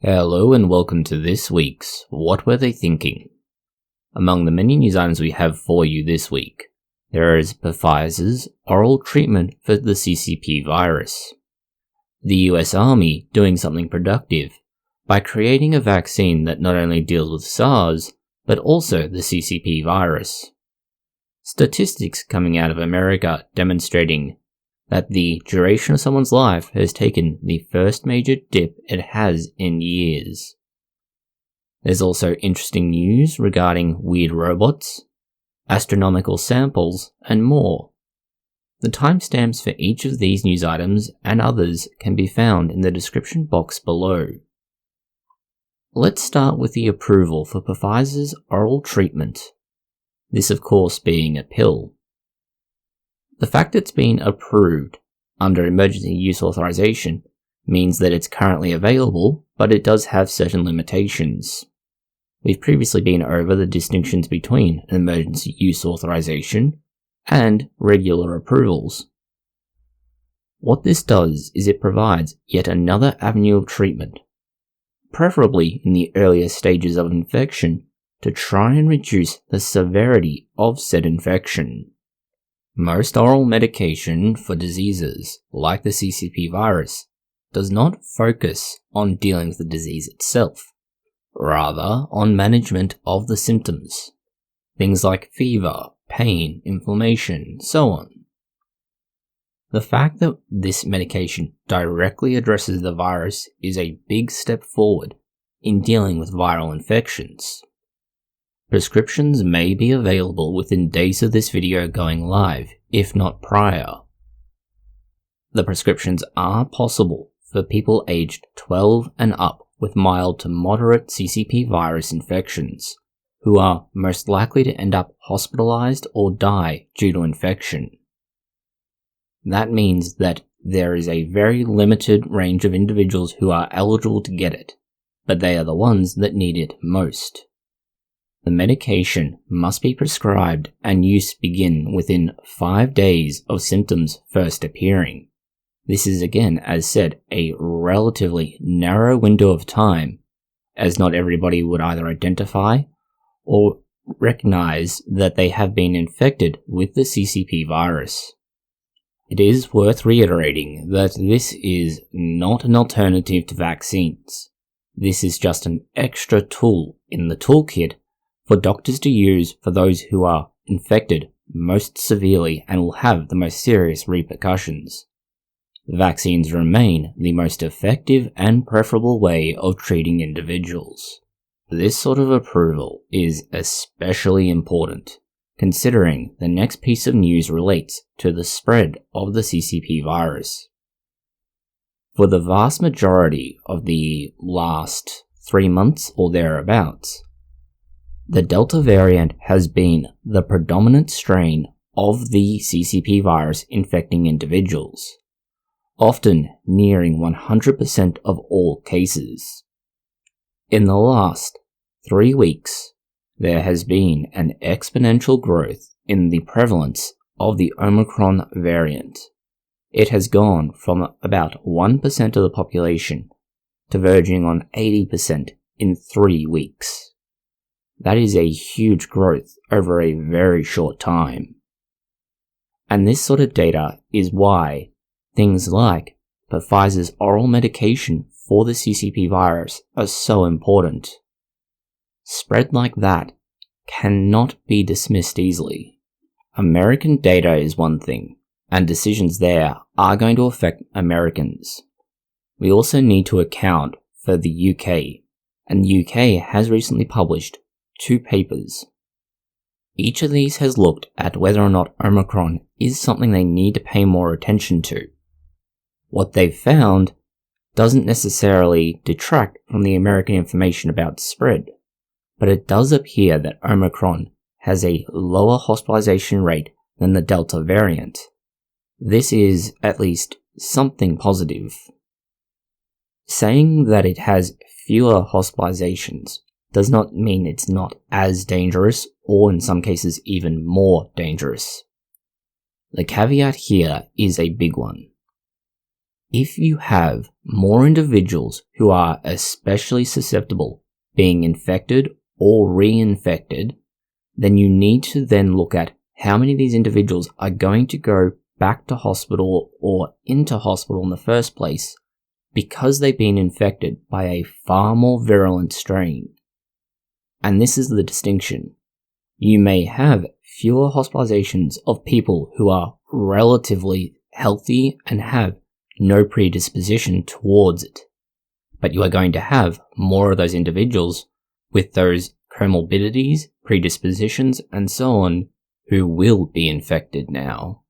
Hello and welcome to this week's What Were They Thinking? Among the many news items we have for you this week, there is Pfizer's oral treatment for the CCP virus. The US Army doing something productive by creating a vaccine that not only deals with SARS, but also the CCP virus. Statistics coming out of America demonstrating that the duration of someone's life has taken the first major dip it has in years. There's also interesting news regarding weird robots, astronomical samples, and more. The timestamps for each of these news items and others can be found in the description box below. Let's start with the approval for Pfizer's oral treatment. This of course being a pill. The fact it's been approved under emergency use authorization means that it's currently available, but it does have certain limitations. We've previously been over the distinctions between an emergency use authorization and regular approvals. What this does is it provides yet another avenue of treatment, preferably in the earlier stages of infection, to try and reduce the severity of said infection. Most oral medication for diseases like the CCP virus does not focus on dealing with the disease itself, rather on management of the symptoms. Things like fever, pain, inflammation, so on. The fact that this medication directly addresses the virus is a big step forward in dealing with viral infections. Prescriptions may be available within days of this video going live, if not prior. The prescriptions are possible for people aged 12 and up with mild to moderate CCP virus infections, who are most likely to end up hospitalized or die due to infection. That means that there is a very limited range of individuals who are eligible to get it, but they are the ones that need it most. The medication must be prescribed and use begin within 5 days of symptoms first appearing. This is again, as said, a relatively narrow window of time, as not everybody would either identify or recognize that they have been infected with the CCP virus. It is worth reiterating that this is not an alternative to vaccines. This is just an extra tool in the toolkit for doctors to use for those who are infected most severely and will have the most serious repercussions. Vaccines remain the most effective and preferable way of treating individuals. This sort of approval is especially important, considering the next piece of news relates to the spread of the CCP virus. For the vast majority of the last 3 months or thereabouts, the Delta variant has been the predominant strain of the CCP virus infecting individuals, often nearing 100% of all cases. In the last 3 weeks, there has been an exponential growth in the prevalence of the Omicron variant. It has gone from about 1% of the population to verging on 80% in 3 weeks. That is a huge growth over a very short time. And this sort of data is why things like Pfizer's oral medication for the CCP virus are so important. Spread like that cannot be dismissed easily. American data is one thing, and decisions there are going to affect Americans. We also need to account for the UK, and the UK has recently published 2 papers. Each of these has looked at whether or not Omicron is something they need to pay more attention to. What they've found doesn't necessarily detract from the American information about spread, but it does appear that Omicron has a lower hospitalization rate than the Delta variant. This is at least something positive. Saying that it has fewer hospitalizations does not mean it's not as dangerous, or in some cases even more dangerous. The caveat here is a big one. if you have more individuals who are especially susceptible being infected or reinfected, then you need to then look at how many of these individuals are going to go back to hospital or into hospital in the first place because they've been infected by a far more virulent strain. And this is the distinction. You may have fewer hospitalizations of people who are relatively healthy and have no predisposition towards it, but you are going to have more of those individuals with those comorbidities, predispositions, and so on, who will be infected now.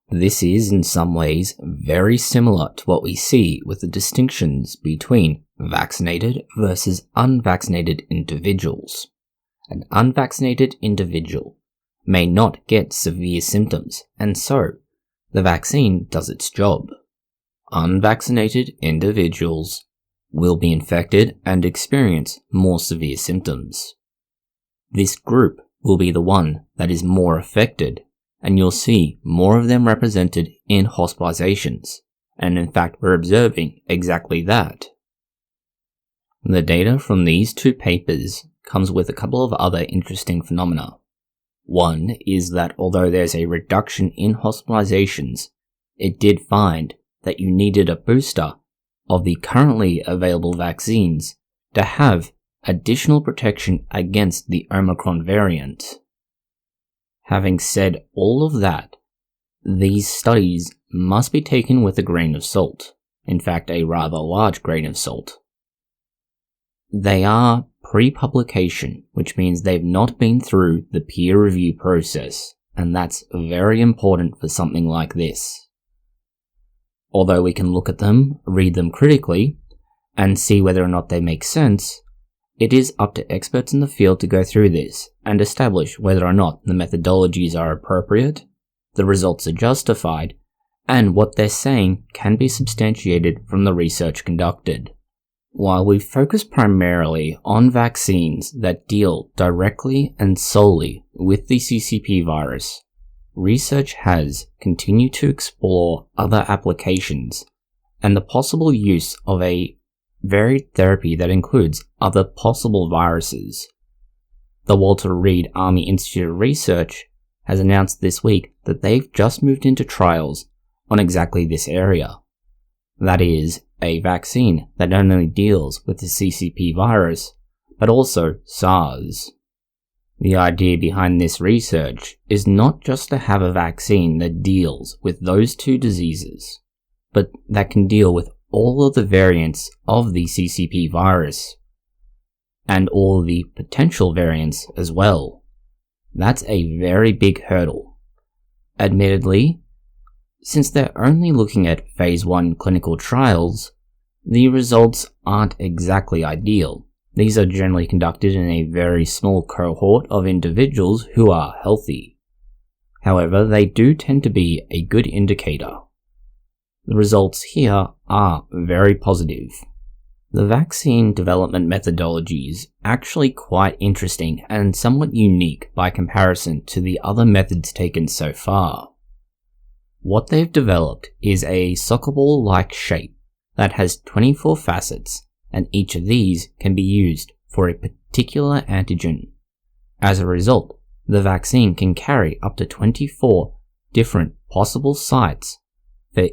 This is in some ways very similar to what we see with the distinctions between vaccinated versus unvaccinated individuals. An unvaccinated individual may not get severe symptoms, and so the vaccine does its job. Unvaccinated individuals will be infected and experience more severe symptoms. This group will be the one that is more affected, and you'll see more of them represented in hospitalizations, and in fact we're observing exactly that. The data from these two papers comes with a couple of other interesting phenomena. One is that although there's a reduction in hospitalizations, it did find that you needed a booster of the currently available vaccines to have additional protection against the Omicron variant. Having said all of that, these studies must be taken with a grain of salt. In fact, a rather large grain of salt. They are pre-publication, which means they've not been through the peer review process, and that's very important for something like this. Although we can look at them, read them critically, and see whether or not they make sense, it is up to experts in the field to go through this and establish whether or not the methodologies are appropriate, the results are justified, and what they're saying can be substantiated from the research conducted. While we focus primarily on vaccines that deal directly and solely with the CCP virus, research has continued to explore other applications and the possible use of a varied therapy that includes other possible viruses. The Walter Reed Army Institute of Research has announced this week that they've just moved into trials on exactly this area. That is, a vaccine that not only deals with the CCP virus, but also SARS. The idea behind this research is not just to have a vaccine that deals with those two diseases, but that can deal with all of the variants of the CCP virus, and all the potential variants as well. That's a very big hurdle. Admittedly, since they're only looking at phase 1 clinical trials, the results aren't exactly ideal. These are generally conducted in a very small cohort of individuals who are healthy. However, they do tend to be a good indicator. The results here are very positive. The vaccine development methodology is actually quite interesting and somewhat unique by comparison to the other methods taken so far. What they've developed is a soccer ball-like shape that has 24 facets, and each of these can be used for a particular antigen. As a result, the vaccine can carry up to 24 different possible sites for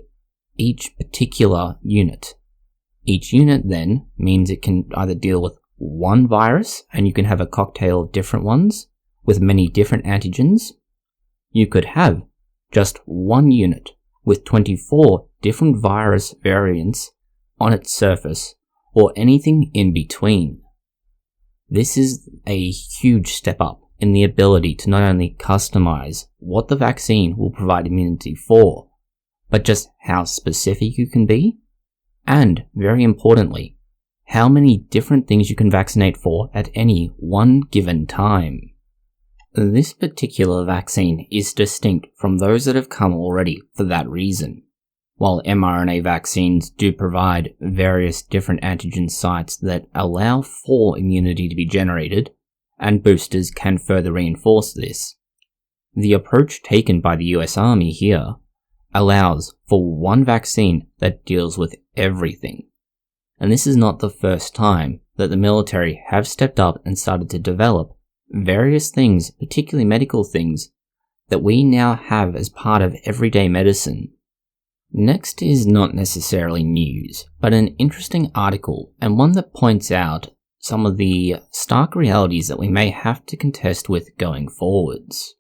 each particular unit. Each unit then means it can either deal with one virus, and you can have a cocktail of different ones with many different antigens. You could have just one unit with 24 different virus variants on its surface, or anything in between. This is a huge step up in the ability to not only customize what the vaccine will provide immunity for, but just how specific you can be, and very importantly, how many different things you can vaccinate for at any one given time. This particular vaccine is distinct from those that have come already for that reason. While mRNA vaccines do provide various different antigen sites that allow for immunity to be generated, and boosters can further reinforce this, the approach taken by the US Army here allows for one vaccine that deals with everything. And this is not the first time that the military have stepped up and started to develop various things, particularly medical things, that we now have as part of everyday medicine. Next is not necessarily news, but an interesting article, and one that points out some of the stark realities that we may have to contest with going forwards.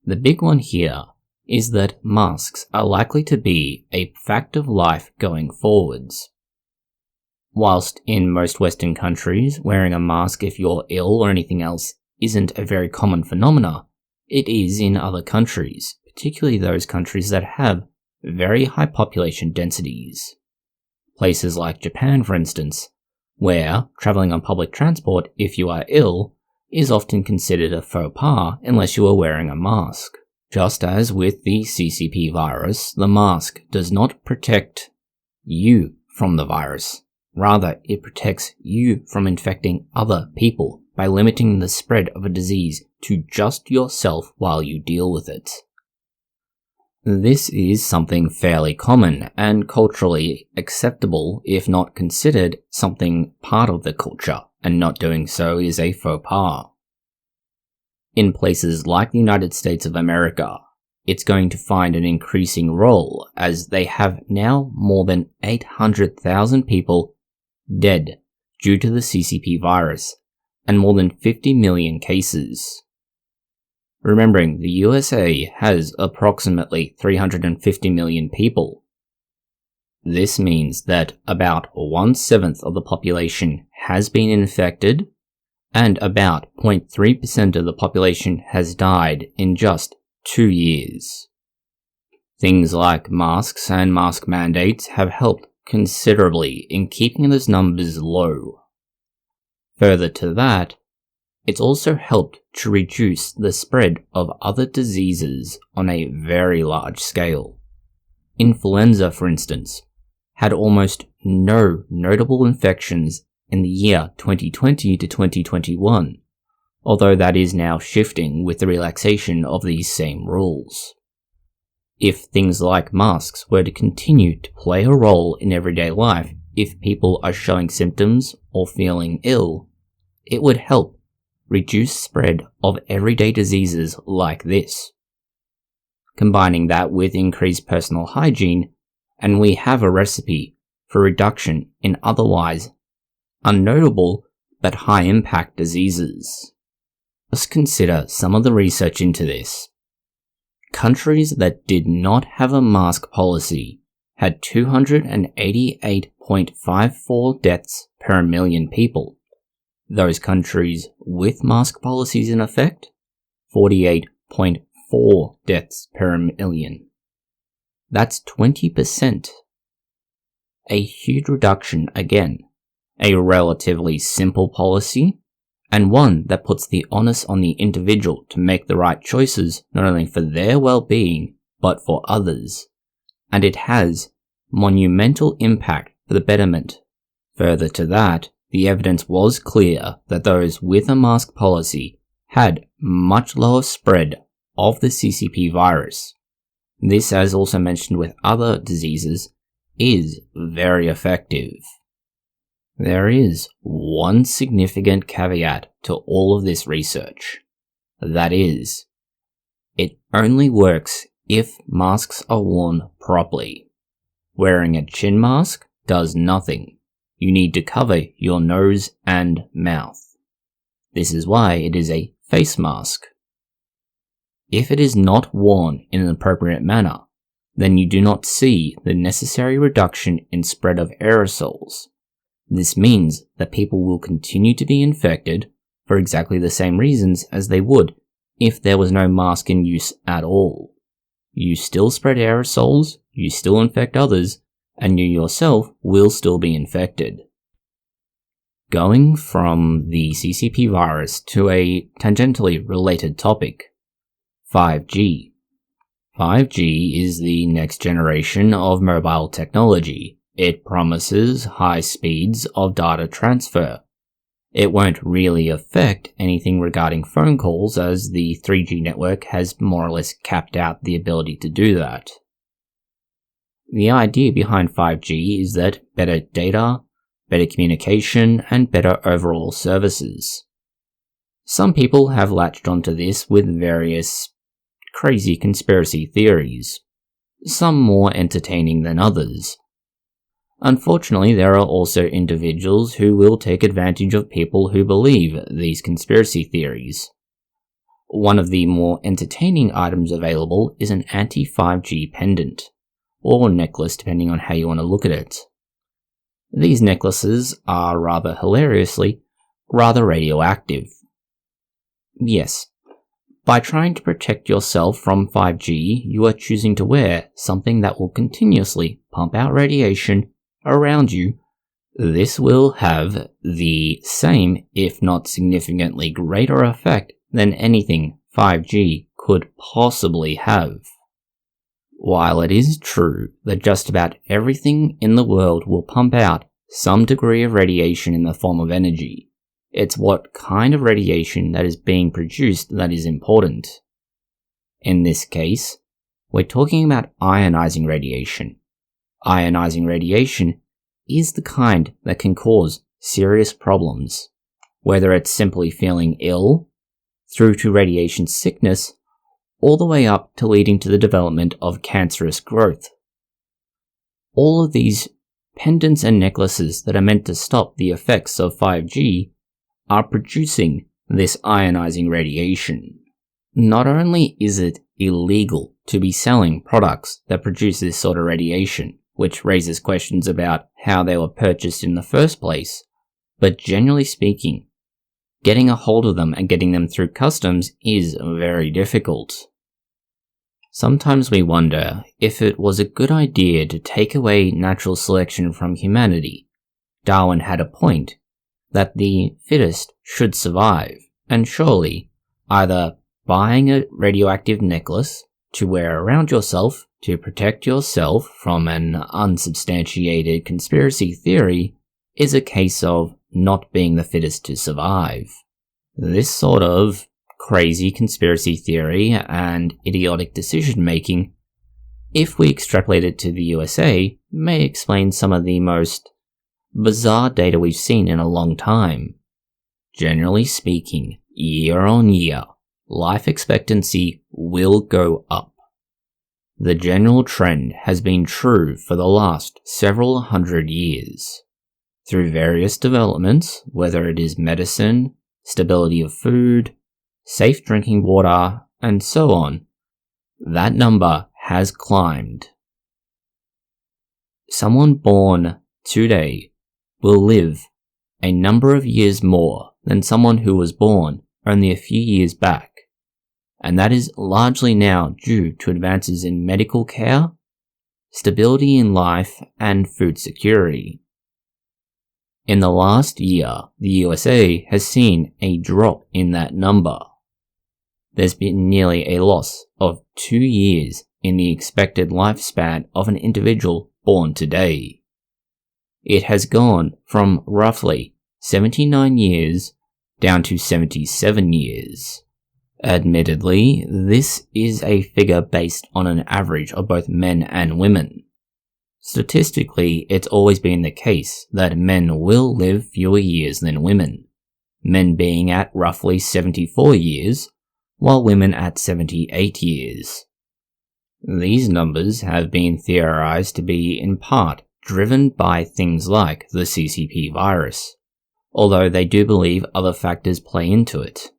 The big one here is that masks are likely to be a fact of life going forwards. Whilst in most Western countries, wearing a mask if you're ill or anything else isn't a very common phenomena, it is in other countries, particularly those countries that have very high population densities. Places like Japan, for instance, where travelling on public transport if you are ill is often considered a faux pas unless you are wearing a mask. Just as with the CCP virus, the mask does not protect you from the virus. Rather, it protects you from infecting other people by limiting the spread of a disease to just yourself while you deal with it. This is something fairly common and culturally acceptable, if not considered something part of the culture, and not doing so is a faux pas. In places like the United States of America, it's going to find an increasing role as they have now more than 800,000 people dead due to the CCP virus, and more than 50 million cases. Remembering the USA has approximately 350 million people. This means that about 1/7 of the population has been infected, and about 0.3% of the population has died in just 2 years. Things like masks and mask mandates have helped considerably in keeping those numbers low. Further to that, it's also helped to reduce the spread of other diseases on a very large scale. Influenza, for instance, had almost no notable infections in the year 2020 to 2021, although that is now shifting with the relaxation of these same rules. If things like masks were to continue to play a role in everyday life, if people are showing symptoms or feeling ill, it would help reduce spread of everyday diseases like this. Combining that with increased personal hygiene, and we have a recipe for reduction in otherwise unnotable but high impact diseases. Let's consider some of the research into this. Countries that did not have a mask policy had 288.54 deaths per million people. Those countries with mask policies in effect, 48.4 deaths per million. That's 20%. A huge reduction again. A relatively simple policy, and one that puts the onus on the individual to make the right choices not only for their well-being, but for others. And it has monumental impact for the betterment. Further to that, the evidence was clear that those with a mask policy had much lower spread of the CCP virus. This, as also mentioned with other diseases, is very effective. There is one significant caveat to all of this research. That is, it only works if masks are worn properly. Wearing a chin mask does nothing. You need to cover your nose and mouth. This is why it is a face mask. If it is not worn in an appropriate manner, then you do not see the necessary reduction in spread of aerosols. This means that people will continue to be infected for exactly the same reasons as they would if there was no mask in use at all. You still spread aerosols, you still infect others, and you yourself will still be infected. Going from the CCP virus to a tangentially related topic, 5G. 5G is the next generation of mobile technology. It promises high speeds of data transfer. It won't really affect anything regarding phone calls as the 3G network has more or less capped out the ability to do that. The idea behind 5G is that better data, better communication, and better overall services. Some people have latched onto this with various crazy conspiracy theories, some more entertaining than others. Unfortunately, there are also individuals who will take advantage of people who believe these conspiracy theories. One of the more entertaining items available is an anti-5G pendant, or necklace depending on how you want to look at it. These necklaces are rather hilariously, rather radioactive. Yes, by trying to protect yourself from 5G, you are choosing to wear something that will continuously pump out radiation around you. This will have the same, if not significantly greater effect than anything 5G could possibly have. While it is true that just about everything in the world will pump out some degree of radiation in the form of energy, it's what kind of radiation that is being produced that is important. In this case, we're talking about ionizing radiation. Ionizing radiation is the kind that can cause serious problems, whether it's simply feeling ill, through to radiation sickness, all the way up to leading to the development of cancerous growth. All of these pendants and necklaces that are meant to stop the effects of 5G are producing this ionizing radiation. Not only is it illegal to be selling products that produce this sort of radiation, which raises questions about how they were purchased in the first place, but generally speaking, getting a hold of them and getting them through customs is very difficult. Sometimes we wonder if it was a good idea to take away natural selection from humanity. Darwin had a point that the fittest should survive, and surely either buying a radioactive necklace to wear around yourself to protect yourself from an unsubstantiated conspiracy theory is a case of not being the fittest to survive. This sort of crazy conspiracy theory and idiotic decision-making, if we extrapolate it to the USA, may explain some of the most bizarre data we've seen in a long time. Generally speaking, year on year, life expectancy will go up. The general trend has been true for the last several hundred years. Through various developments, whether it is medicine, stability of food, safe drinking water, and so on, that number has climbed. Someone born today will live a number of years more than someone who was born only a few years back, and that is largely now due to advances in medical care, stability in life, and food security. In the last year, the USA has seen a drop in that number. There's been nearly a loss of 2 years in the expected lifespan of an individual born today. It has gone from roughly 79 years down to 77 years. Admittedly, this is a figure based on an average of both men and women. Statistically, it's always been the case that men will live fewer years than women, men being at roughly 74 years, while women at 78 years. These numbers have been theorized to be in part driven by things like the CCP virus, although they do believe other factors play into it.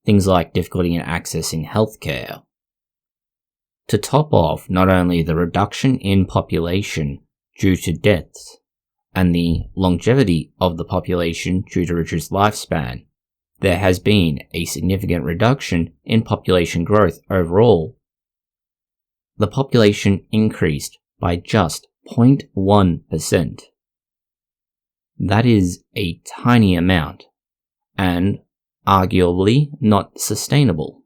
Things like difficulty in accessing healthcare. To top off not only the reduction in population due to deaths, and the longevity of the population due to reduced lifespan, there has been a significant reduction in population growth overall. The population increased by just 0.1%. That is a tiny amount, and arguably not sustainable.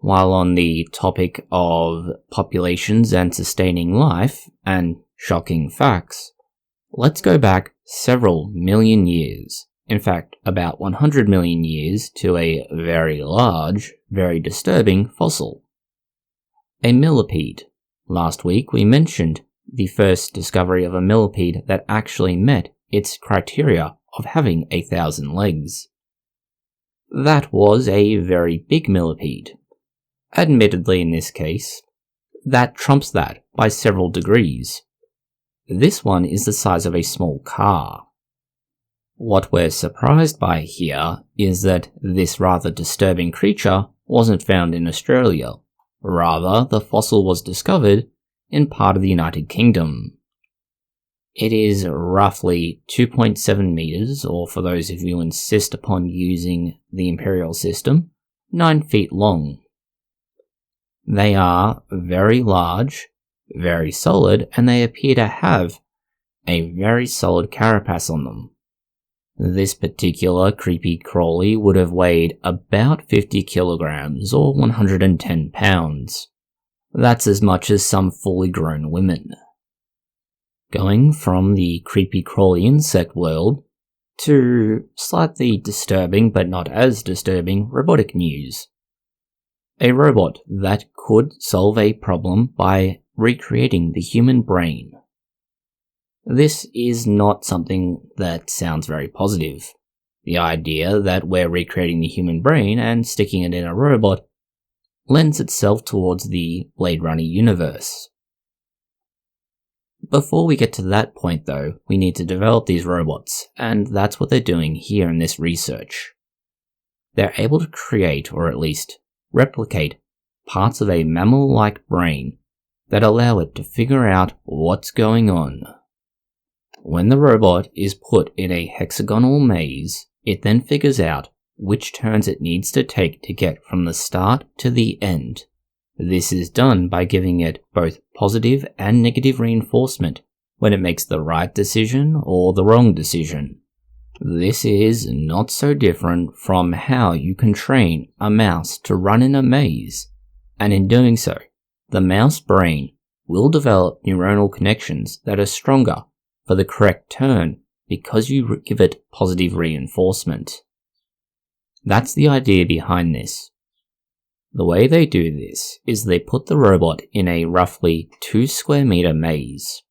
While on the topic of populations and sustaining life, and shocking facts, let's go back several million years, in fact about 100 million years, to a very large, very disturbing fossil. A millipede. Last week we mentioned the first discovery of a millipede that actually met its criteria of having 1,000 legs. That was a very big millipede. Admittedly, in this case, that trumps that by several degrees. This one is the size of a small car. What we're surprised by here is that this rather disturbing creature wasn't found in Australia. Rather, the fossil was discovered in part of the United Kingdom. It is roughly 2.7 meters, or for those of you who insist upon using the imperial system, 9 feet long. They are very large, very solid, and they appear to have a very solid carapace on them. This particular creepy crawly would have weighed about 50 kilograms or 110 pounds. That's as much as some fully grown women. Going from the creepy crawly insect world to slightly disturbing but not as disturbing robotic news. A robot that could solve a problem by recreating the human brain. This is not something that sounds very positive. The idea that we're recreating the human brain and sticking it in a robot lends itself towards the Blade Runner universe. Before we get to that point though, we need to develop these robots, and that's what they're doing here in this research. They're able to create, or at least replicate, parts of a mammal-like brain that allow it to figure out what's going on. When the robot is put in a hexagonal maze, it then figures out which turns it needs to take to get from the start to the end. This is done by giving it both positive and negative reinforcement when it makes the right decision or the wrong decision. This is not so different from how you can train a mouse to run in a maze, and in doing so, the mouse brain will develop neuronal connections that are stronger for the correct turn because you give it positive reinforcement. That's the idea behind this. The way they do this is they put the robot in a roughly 2 square meter maze.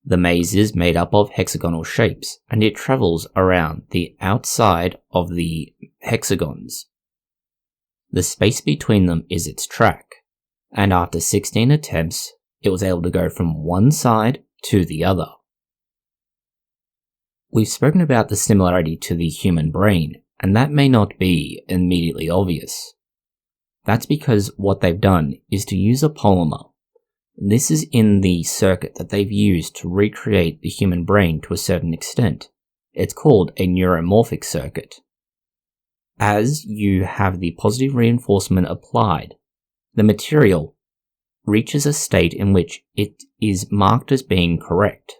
The maze is made up of hexagonal shapes, and it travels around the outside of the hexagons. The space between them is its track, and after 16 attempts, it was able to go from one side to the other. We've spoken about the similarity to the human brain, and that may not be immediately obvious. That's because what they've done is to use a polymer. This is in the circuit that they've used to recreate the human brain to a certain extent. It's called a neuromorphic circuit. As you have the positive reinforcement applied, the material reaches a state in which it is marked as being correct.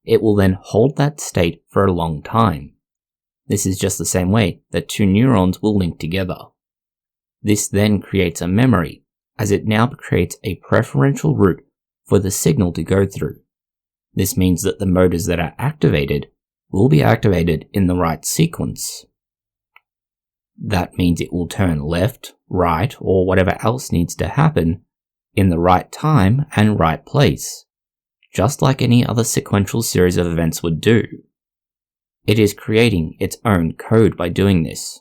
It will then hold that state for a long time. This is just the same way that two neurons will link together. This then creates a memory, as it now creates a preferential route for the signal to go through. This means that the motors that are activated will be activated in the right sequence. That means it will turn left, right, or whatever else needs to happen in the right time and right place, just like any other sequential series of events would do. It is creating its own code by doing this.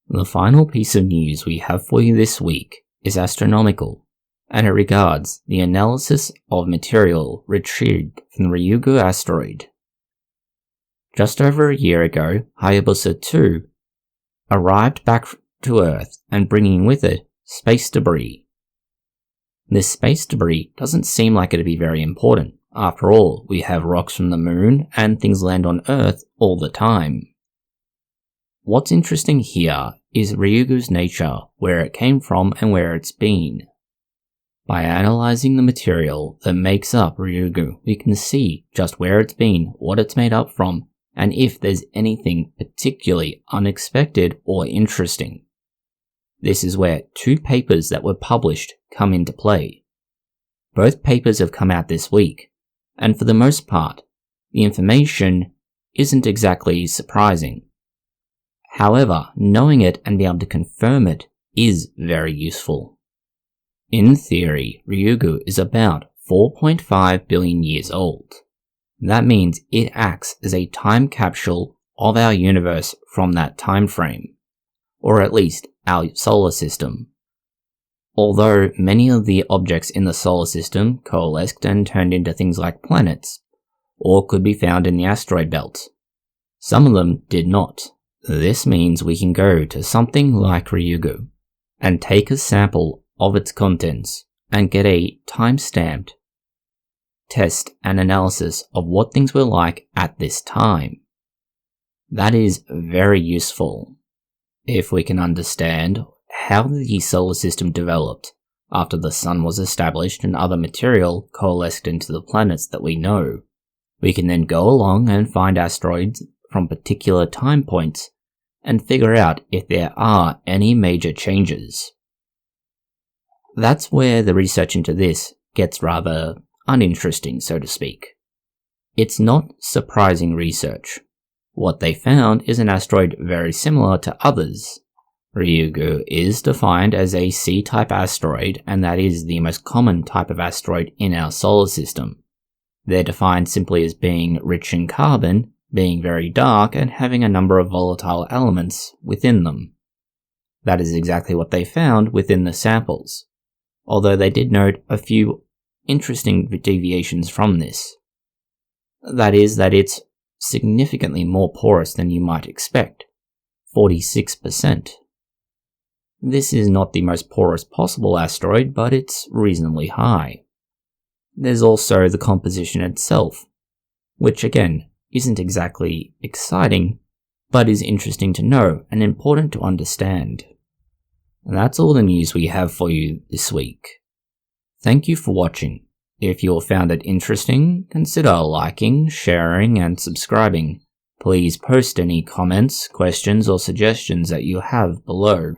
The final piece of news we have for you this week is astronomical, and it regards the analysis of material retrieved from the Ryugu asteroid. Just over a year ago, Hayabusa 2 arrived back to Earth and bringing with it space debris. This space debris doesn't seem like it to be very important. After all, we have rocks from the moon and things land on Earth all the time. What's interesting here is Ryugu's nature, where it came from and where it's been. By analysing the material that makes up Ryugu, we can see just where it's been, what it's made up from, and if there's anything particularly unexpected or interesting. This is where two papers that were published come into play. Both papers have come out this week, and for the most part, the information isn't exactly surprising. However, knowing it and being able to confirm it is very useful. In theory, Ryugu is about 4.5 billion years old. That means it acts as a time capsule of our universe from that time frame, or at least our solar system. Although many of the objects in the solar system coalesced and turned into things like planets, or could be found in the asteroid belt, some of them did not. This means we can go to something like Ryugu and take a sample of its contents and get a time-stamped test and analysis of what things were like at this time. That is very useful if we can understand how the solar system developed after the sun was established and other material coalesced into the planets that we know. We can then go along and find asteroids from particular time points and figure out if there are any major changes. That's where the research into this gets rather uninteresting, so to speak. It's not surprising research. What they found is an asteroid very similar to others. Ryugu is defined as a C-type asteroid, and that is the most common type of asteroid in our solar system. They're defined simply as being rich in carbon, being very dark, and having a number of volatile elements within them. That is exactly what they found within the samples, although they did note a few interesting deviations from this. That is that it's significantly more porous than you might expect, 46%. This is not the most porous possible asteroid, but it's reasonably high. There's also the composition itself, which again isn't exactly exciting, but is interesting to know and important to understand. And that's all the news we have for you this week. Thank you for watching. If you found it interesting, consider liking, sharing, and subscribing. Please post any comments, questions, or suggestions that you have below.